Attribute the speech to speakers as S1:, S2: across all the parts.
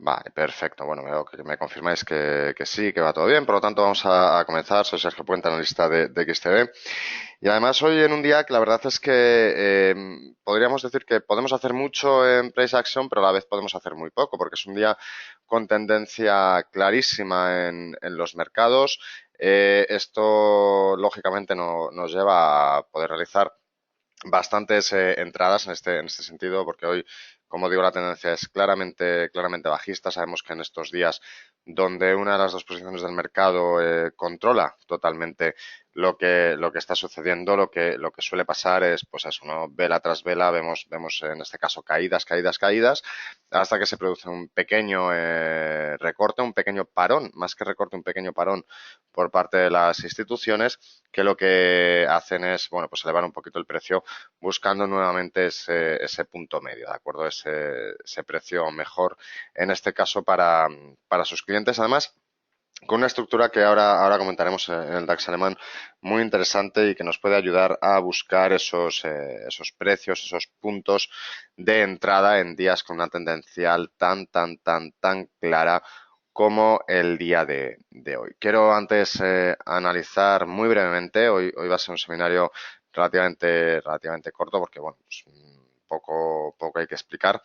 S1: Vale, perfecto. Bueno, veo que me confirmáis que sí, que va todo bien. Por lo tanto, vamos a comenzar. Soy Sergio Puente, analista de XTB. Y además hoy en un día que la verdad es que podríamos decir que podemos hacer mucho en Price Action, pero a la vez podemos hacer muy poco, porque es un día con tendencia clarísima en los mercados. Esto, lógicamente, nos lleva a poder realizar bastantes entradas en este sentido, porque hoy, como digo, la tendencia es claramente bajista. Sabemos que en estos días donde una de las dos posiciones del mercado controla totalmente lo que está sucediendo, lo que suele pasar es, pues eso, ¿no? Vela tras vela, vemos en este caso caídas, hasta que se produce un pequeño recorte, un pequeño parón, más que recorte, un pequeño parón por parte de las instituciones, que lo que hacen es, bueno, pues elevar un poquito el precio buscando nuevamente ese punto medio, ¿de acuerdo? Ese precio mejor, en este caso, para sus clientes. Además, con una estructura que ahora comentaremos en el DAX alemán, muy interesante y que nos puede ayudar a buscar esos precios, esos puntos de entrada en días con una tendencial tan clara como el día de hoy. Quiero antes analizar muy brevemente, hoy va a ser un seminario relativamente corto porque, bueno, pues, poco hay que explicar,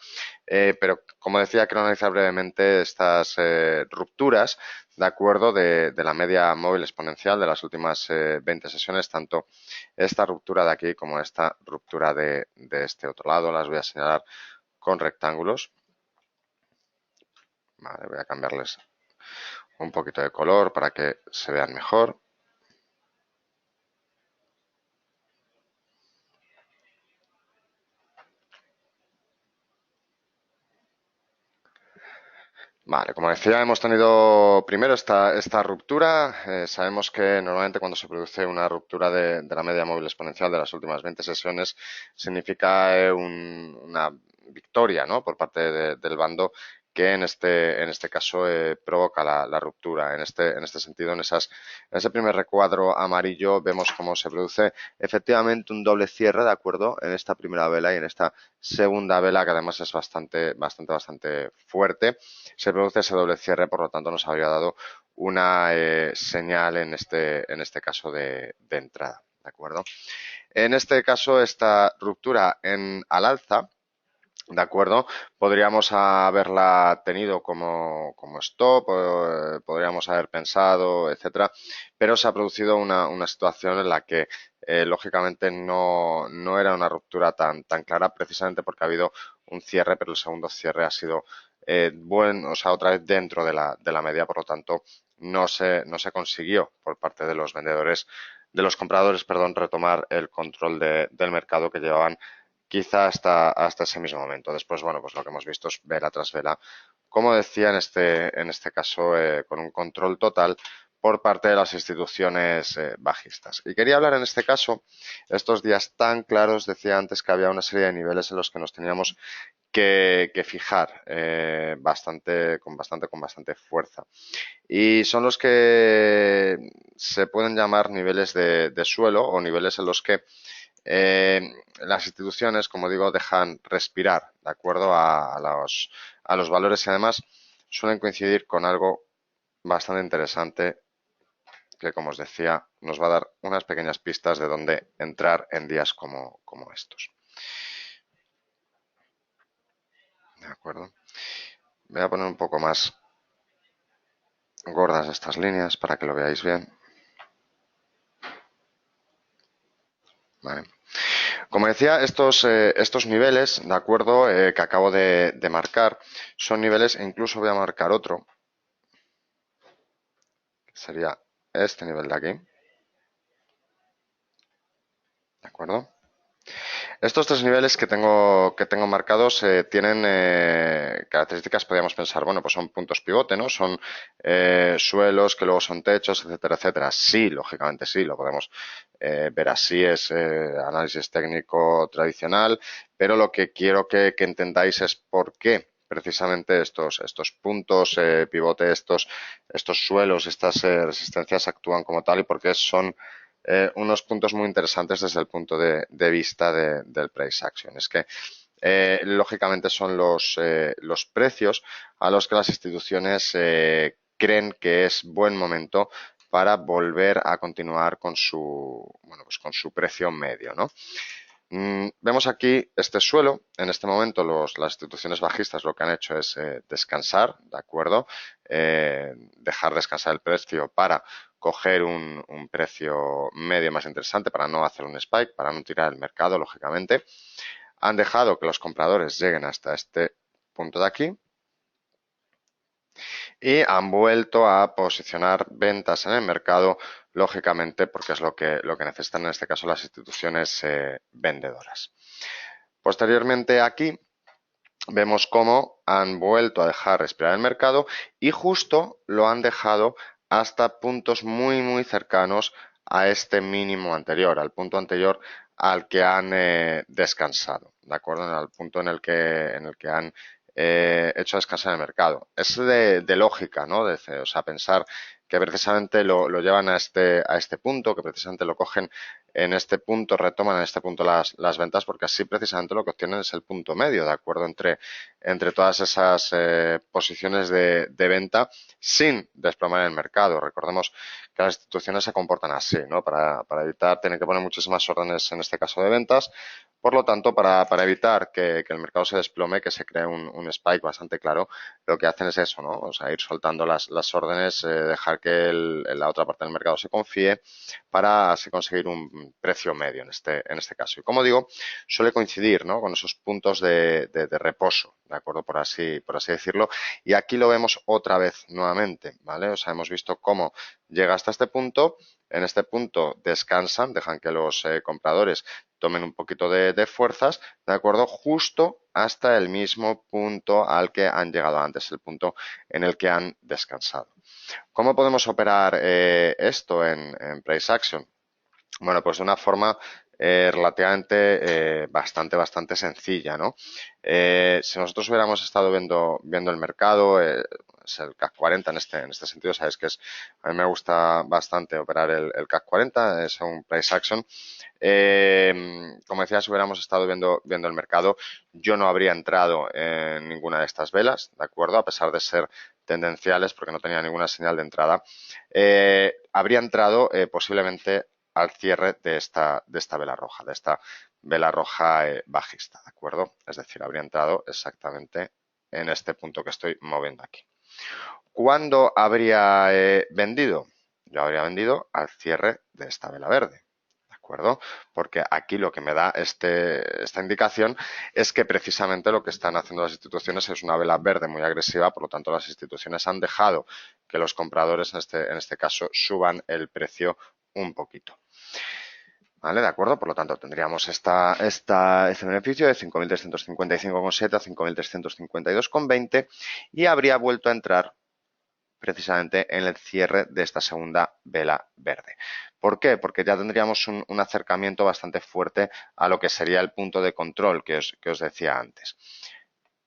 S1: pero como decía, quiero analizar brevemente estas rupturas, de acuerdo, de la media móvil exponencial de las últimas 20 sesiones, tanto esta ruptura de aquí como esta ruptura de este otro lado. Las voy a señalar con rectángulos. Vale, voy a cambiarles un poquito de color para que se vean mejor. Vale, como decía, hemos tenido primero esta ruptura. Sabemos que normalmente cuando se produce una ruptura de la media móvil exponencial de las últimas 20 sesiones significa una victoria, ¿no? Por parte del bando que en este caso provoca la ruptura. En este sentido, en ese primer recuadro amarillo vemos cómo se produce efectivamente un doble cierre, ¿de acuerdo? En esta primera vela y en esta segunda vela, que además es bastante fuerte. Se produce ese doble cierre, por lo tanto nos habría dado una señal en este caso de entrada, ¿de acuerdo? En este caso, esta ruptura al alza, ¿de acuerdo? Podríamos haberla tenido como stop, podríamos haber pensado, etcétera, pero se ha producido una situación en la que lógicamente no era una ruptura tan clara, precisamente porque ha habido un cierre, pero el segundo cierre ha sido bueno, o sea, otra vez dentro de la media, por lo tanto, no se consiguió por parte de los vendedores, de los compradores, perdón, retomar el control del mercado que llevaban quizá hasta ese mismo momento. Después, bueno, pues lo que hemos visto es vela tras vela, como decía en este caso, con un control total por parte de las instituciones bajistas. Y quería hablar en este caso, estos días tan claros, decía antes que había una serie de niveles en los que nos teníamos que fijar con bastante fuerza. Y son los que se pueden llamar niveles de suelo o niveles en los que eh, las instituciones, como digo, dejan respirar, ¿de acuerdo? A los valores y además suelen coincidir con algo bastante interesante que, como os decía, nos va a dar unas pequeñas pistas de dónde entrar en días como estos. ¿De acuerdo? Voy a poner un poco más gordas estas líneas para que lo veáis bien. Vale. Como decía, estos niveles, ¿de acuerdo? Que acabo de marcar, son niveles, e incluso voy a marcar otro, que sería este nivel de aquí, ¿de acuerdo? Estos tres niveles que tengo marcados tienen características, podríamos pensar, bueno, pues son puntos pivote, ¿no? Son suelos que luego son techos, etcétera, etcétera. Sí, lógicamente sí, lo podemos ver así, es análisis técnico tradicional, pero lo que quiero que entendáis es por qué precisamente estos puntos pivote, estos suelos, estas resistencias actúan como tal y por qué son unos puntos muy interesantes desde el punto de vista del price action. Es que lógicamente son los precios a los que las instituciones creen que es buen momento para volver a continuar con su, bueno, pues con su precio medio, ¿no? Vemos aquí este suelo. En este momento las instituciones bajistas lo que han hecho es descansar, ¿de acuerdo? Dejar descansar el precio para coger un precio medio más interesante, para no hacer un spike, para no tirar el mercado, lógicamente. Han dejado que los compradores lleguen hasta este punto de aquí y han vuelto a posicionar ventas en el mercado, lógicamente, porque es lo que necesitan en este caso las instituciones vendedoras. Posteriormente aquí vemos cómo han vuelto a dejar respirar el mercado y justo lo han dejado hasta puntos muy muy cercanos a este mínimo anterior, al punto anterior al que han descansado, ¿de acuerdo? Al punto en el que han hecho descansar el mercado. Es de lógica, ¿no? O sea, pensar que precisamente lo llevan a este punto, que precisamente lo cogen en este punto, retoman en este punto las ventas, porque así precisamente lo que obtienen es el punto medio, ¿de acuerdo? Entre todas esas posiciones de venta sin desplomar el mercado. Recordemos que las instituciones se comportan así, ¿no? Para evitar tener que poner muchísimas órdenes en este caso de ventas. Por lo tanto, para evitar que el mercado se desplome, que se cree un spike bastante claro, lo que hacen es eso, ¿no? O sea, ir soltando las órdenes, dejar que la otra parte del mercado se confíe para así conseguir un precio medio en este caso. Y como digo, suele coincidir, ¿no? Con esos puntos de reposo, ¿de acuerdo? Por así decirlo. Y aquí lo vemos otra vez nuevamente, ¿vale? O sea, hemos visto cómo llega hasta este punto. En este punto descansan, dejan que los compradores tomen un poquito de fuerzas, ¿de acuerdo? Justo hasta el mismo punto al que han llegado antes, el punto en el que han descansado. ¿Cómo podemos operar esto en Price Action? Bueno, pues de una forma relativamente bastante sencilla, ¿no? Si nosotros hubiéramos estado viendo el mercado, es el CAC 40 en este sentido, sabéis que a mí me gusta bastante operar el CAC 40, es un price action. Como decía, si hubiéramos estado viendo el mercado, yo no habría entrado en ninguna de estas velas, ¿de acuerdo? A pesar de ser tendenciales, porque no tenía ninguna señal de entrada. Habría entrado posiblemente al cierre de esta vela roja bajista, ¿de acuerdo? Es decir, habría entrado exactamente en este punto que estoy moviendo aquí. ¿Cuándo habría vendido? Yo habría vendido al cierre de esta vela verde, ¿de acuerdo? Porque aquí lo que me da esta indicación es que precisamente lo que están haciendo las instituciones es una vela verde muy agresiva, por lo tanto las instituciones han dejado que los compradores en este caso suban el precio un poquito. ¿Vale? ¿De acuerdo? Por lo tanto, tendríamos este beneficio de 5.355,7 a 5.352,20 y habría vuelto a entrar precisamente en el cierre de esta segunda vela verde. ¿Por qué? Porque ya tendríamos un acercamiento bastante fuerte a lo que sería el punto de control que os decía antes.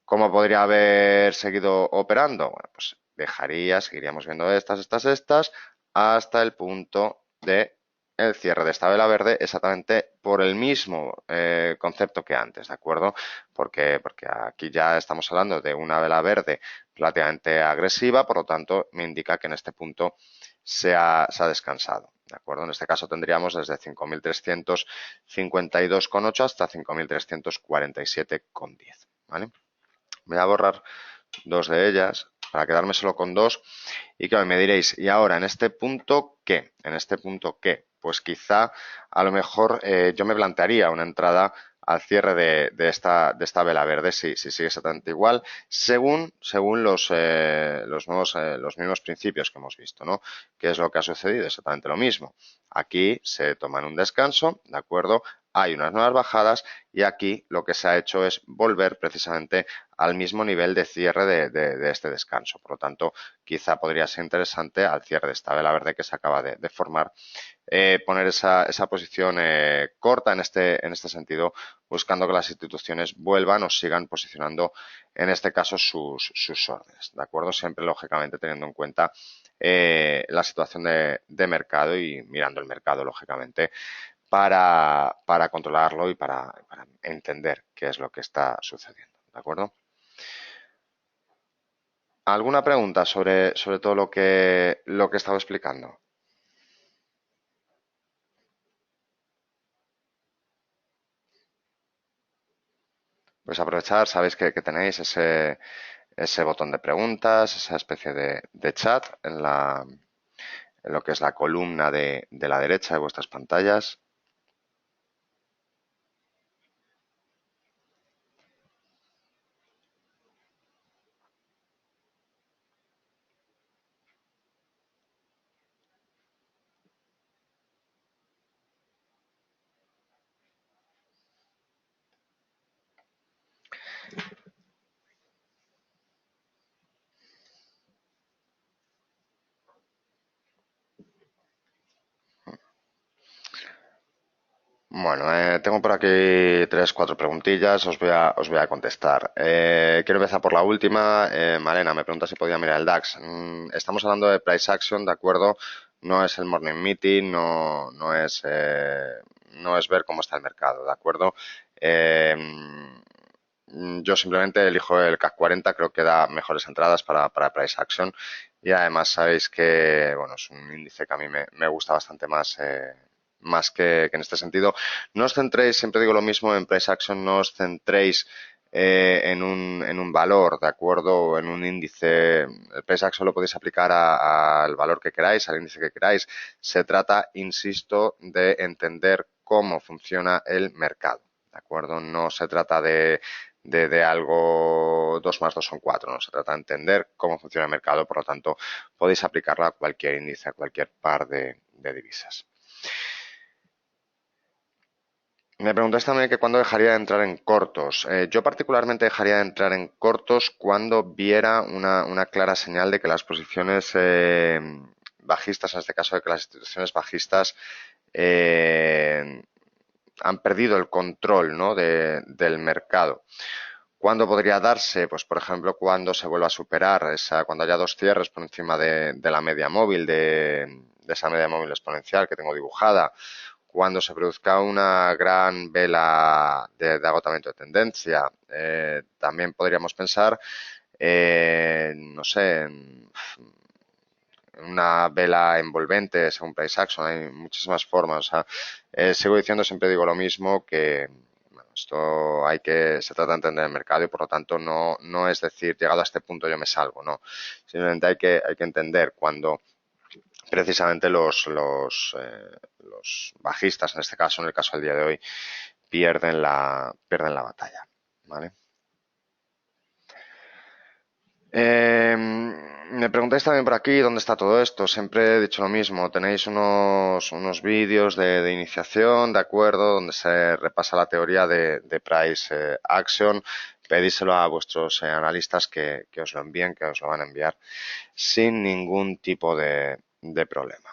S1: ¿Cómo podría haber seguido operando? Bueno, pues seguiríamos viendo estas, hasta el punto de el cierre de esta vela verde exactamente por el mismo concepto que antes, ¿de acuerdo? Porque aquí ya estamos hablando de una vela verde relativamente agresiva, por lo tanto me indica que en este punto se ha descansado, ¿de acuerdo? En este caso tendríamos desde 5.352,8 hasta 5.347,10, ¿vale? Voy a borrar dos de ellas para quedarme solo con dos. Y claro, me diréis, ¿y ahora en este punto qué? ¿En este punto qué? Pues quizá a lo mejor yo me plantearía una entrada al cierre de esta vela verde, si sigue exactamente igual, según los mismos principios que hemos visto, ¿no? ¿Qué es lo que ha sucedido? Exactamente lo mismo. Aquí se toman un descanso, ¿de acuerdo? Hay unas nuevas bajadas y aquí lo que se ha hecho es volver precisamente al mismo nivel de cierre de este descanso. Por lo tanto, quizá podría ser interesante al cierre de esta vela verde que se acaba de formar, poner esa posición corta en este sentido, buscando que las instituciones vuelvan o sigan posicionando, en este caso, sus órdenes, ¿de acuerdo? Siempre, lógicamente, teniendo en cuenta la situación de mercado y mirando el mercado, lógicamente, para controlarlo y para entender qué es lo que está sucediendo, ¿de acuerdo? ¿Alguna pregunta sobre todo lo que he estado explicando? Pues aprovechar, sabéis que tenéis ese botón de preguntas, esa especie de chat en lo que es la columna de la derecha de vuestras pantallas. Bueno, tengo por aquí tres, cuatro preguntillas, os voy a contestar. Quiero empezar por la última. Malena me pregunta si podía mirar el DAX. Estamos hablando de price action, ¿de acuerdo? No es el morning meeting, no es ver cómo está el mercado, ¿de acuerdo? Eh, yo simplemente elijo el CAC 40, creo que da mejores entradas para price action y además sabéis que, bueno, es un índice que a mí me gusta bastante más que en este sentido. No os centréis, siempre digo lo mismo, en price action, no os centréis en un valor, ¿de acuerdo? O en un índice. El price action lo podéis aplicar al valor que queráis, al índice que queráis. Se trata, insisto, de entender cómo funciona el mercado, ¿de acuerdo? No se trata de algo 2 más 2 son 4, no se trata de entender cómo funciona el mercado, por lo tanto podéis aplicarla a cualquier índice, a cualquier par de divisas. Me preguntáis también que cuándo dejaría de entrar en cortos. Yo particularmente dejaría de entrar en cortos cuando viera una clara señal de que las posiciones bajistas, en este caso de que las instituciones bajistas eh, han perdido el control, ¿no?, del mercado. ¿Cuándo podría darse? Pues, por ejemplo, cuando se vuelva a superar, cuando haya dos cierres por encima de la media móvil, de esa media móvil exponencial que tengo dibujada, cuando se produzca una gran vela de agotamiento de tendencia. También podríamos pensar, no sé, en una vela envolvente según price action, hay muchísimas formas. O sea, sigo diciendo, siempre digo lo mismo, que bueno, se trata de entender el mercado y por lo tanto no es decir, llegado a este punto yo me salgo, no. Simplemente hay que entender cuando precisamente los bajistas, en este caso, en el caso del día de hoy, pierden la batalla, ¿vale? Me preguntáis también por aquí dónde está todo esto. Siempre he dicho lo mismo. Tenéis unos vídeos de iniciación, ¿de acuerdo? Donde se repasa la teoría de price action. Pedíselo a vuestros analistas que os lo envíen, que os lo van a enviar sin ningún tipo de problema.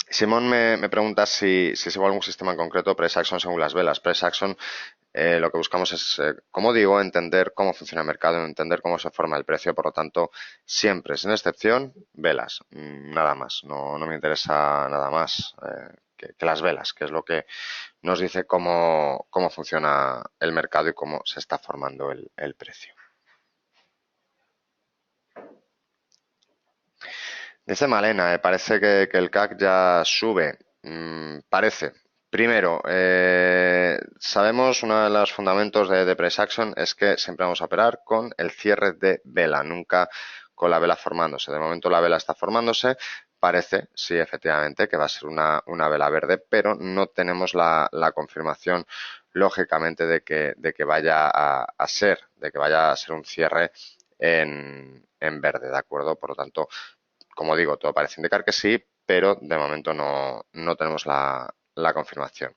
S1: Simón me pregunta si sigo algún sistema en concreto, Price Action según las velas. Price Action, lo que buscamos es, como digo, entender cómo funciona el mercado, entender cómo se forma el precio, por lo tanto, siempre, sin excepción, velas, nada más. No me interesa nada más que las velas, que es lo que nos dice cómo funciona el mercado y cómo se está formando el precio. Dice Malena, parece que el CAC ya sube. Parece. Primero, sabemos uno de los fundamentos de price action es que siempre vamos a operar con el cierre de vela, nunca con la vela formándose. De momento la vela está formándose. Parece, sí, efectivamente, que va a ser una vela verde, pero no tenemos la confirmación, lógicamente, de que vaya de que vaya a ser un cierre en verde, ¿de acuerdo? Por lo tanto, como digo, todo parece indicar que sí, pero de momento no tenemos la confirmación.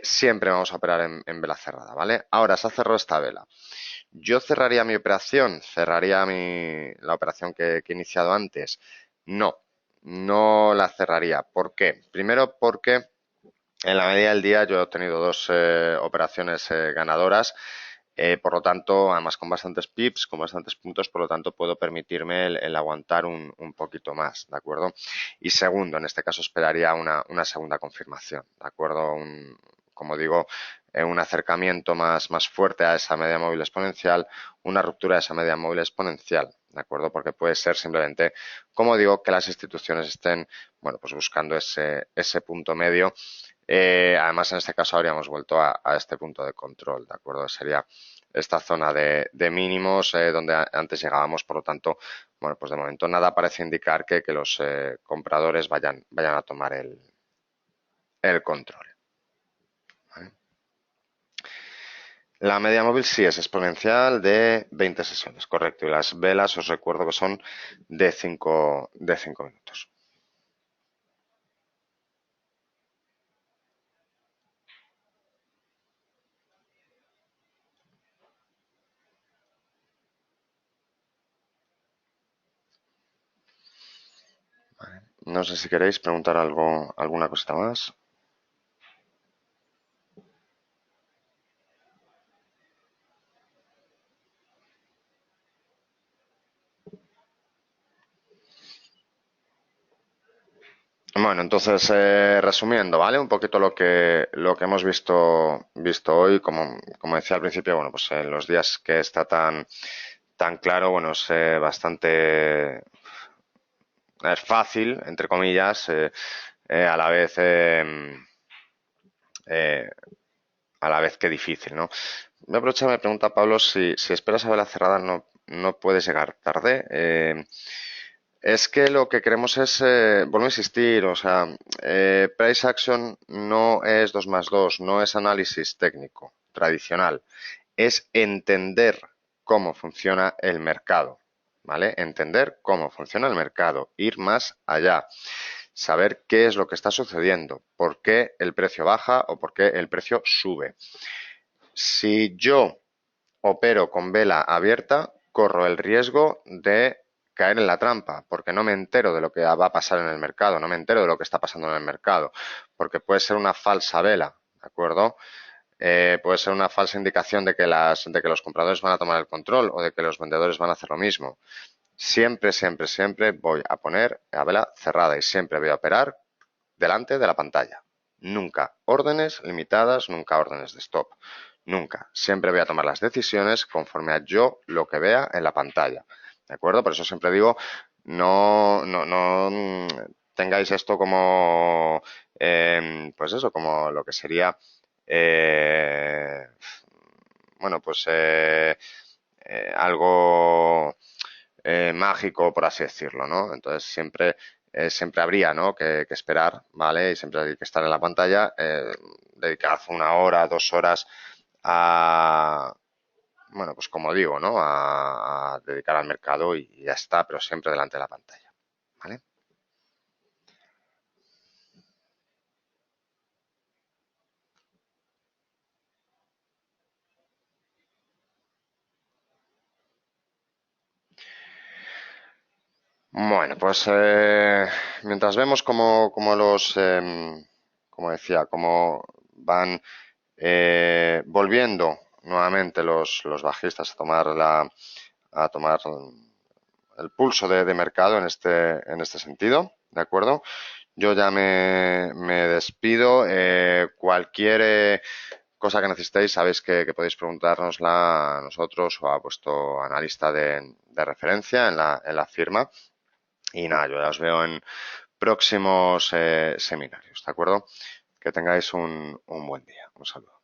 S1: Siempre vamos a operar en vela cerrada, ¿vale? Ahora se ha cerrado esta vela. ¿Yo cerraría mi operación? ¿Cerraría la operación que he iniciado antes? No la cerraría. ¿Por qué? Primero porque en la media del día yo he obtenido dos operaciones ganadoras. Por lo tanto, además con bastantes pips, con bastantes puntos, por lo tanto puedo permitirme el aguantar un poquito más, ¿de acuerdo? Y segundo, en este caso esperaría una segunda confirmación, ¿de acuerdo? Como digo, un acercamiento más fuerte a esa media móvil exponencial, una ruptura de esa media móvil exponencial, ¿de acuerdo? Porque puede ser simplemente, como digo, que las instituciones estén, bueno, pues buscando ese punto medio. Además, en este caso habríamos vuelto a este punto de control, ¿de acuerdo? Sería esta zona de mínimos donde antes llegábamos, por lo tanto, bueno, pues de momento nada parece indicar que los compradores vayan a tomar el control. ¿Vale? La media móvil sí es exponencial de 20 sesiones, correcto. Y las velas os recuerdo que son de 5 minutos. Vale. No sé si queréis preguntar alguna cosita más. Bueno, entonces resumiendo, ¿vale? Un poquito lo que hemos visto hoy, como decía al principio, bueno, pues en los días que está tan claro, bueno, es bastante es fácil, entre comillas, a la vez eh, que difícil, ¿no? Me aprovecha, me pregunta Pablo si esperas a vela cerrada no puedes llegar tarde. Es que lo que queremos es, vuelvo a insistir, o sea, price action no es 2 más 2, no es análisis técnico tradicional, es entender cómo funciona el mercado, ¿vale? Entender cómo funciona el mercado, ir más allá, saber qué es lo que está sucediendo, por qué el precio baja o por qué el precio sube. Si yo opero con vela abierta, corro el riesgo de caer en la trampa, porque no me entero de lo que va a pasar en el mercado, no me entero de lo que está pasando en el mercado, porque puede ser una falsa vela, ¿de acuerdo? Puede ser una falsa indicación de que los compradores van a tomar el control o de que los vendedores van a hacer lo mismo. Siempre, siempre, siempre voy a poner la vela cerrada y siempre voy a operar delante de la pantalla. Nunca órdenes limitadas, nunca órdenes de stop. Nunca. Siempre voy a tomar las decisiones conforme a yo lo que vea en la pantalla. ¿De acuerdo? Por eso siempre digo, no tengáis esto como, pues eso, como lo que sería, eh, bueno, pues algo mágico, por así decirlo, ¿no? Entonces siempre habría, ¿no? que esperar, ¿vale? Y siempre hay que estar en la pantalla, dedicar 1 hora, 2 horas a, bueno, pues como digo, ¿no? A dedicar al mercado y ya está, pero siempre delante de la pantalla, ¿vale? Bueno, pues mientras vemos cómo como decía, cómo van volviendo nuevamente los bajistas a tomar el pulso de mercado en este sentido, ¿de acuerdo? Yo ya me despido. Cualquier cosa que necesitéis, sabéis que podéis preguntárnosla a nosotros o a vuestro analista de referencia en la firma. Y nada, yo ya os veo en próximos seminarios, ¿de acuerdo? Que tengáis un buen día. Un saludo.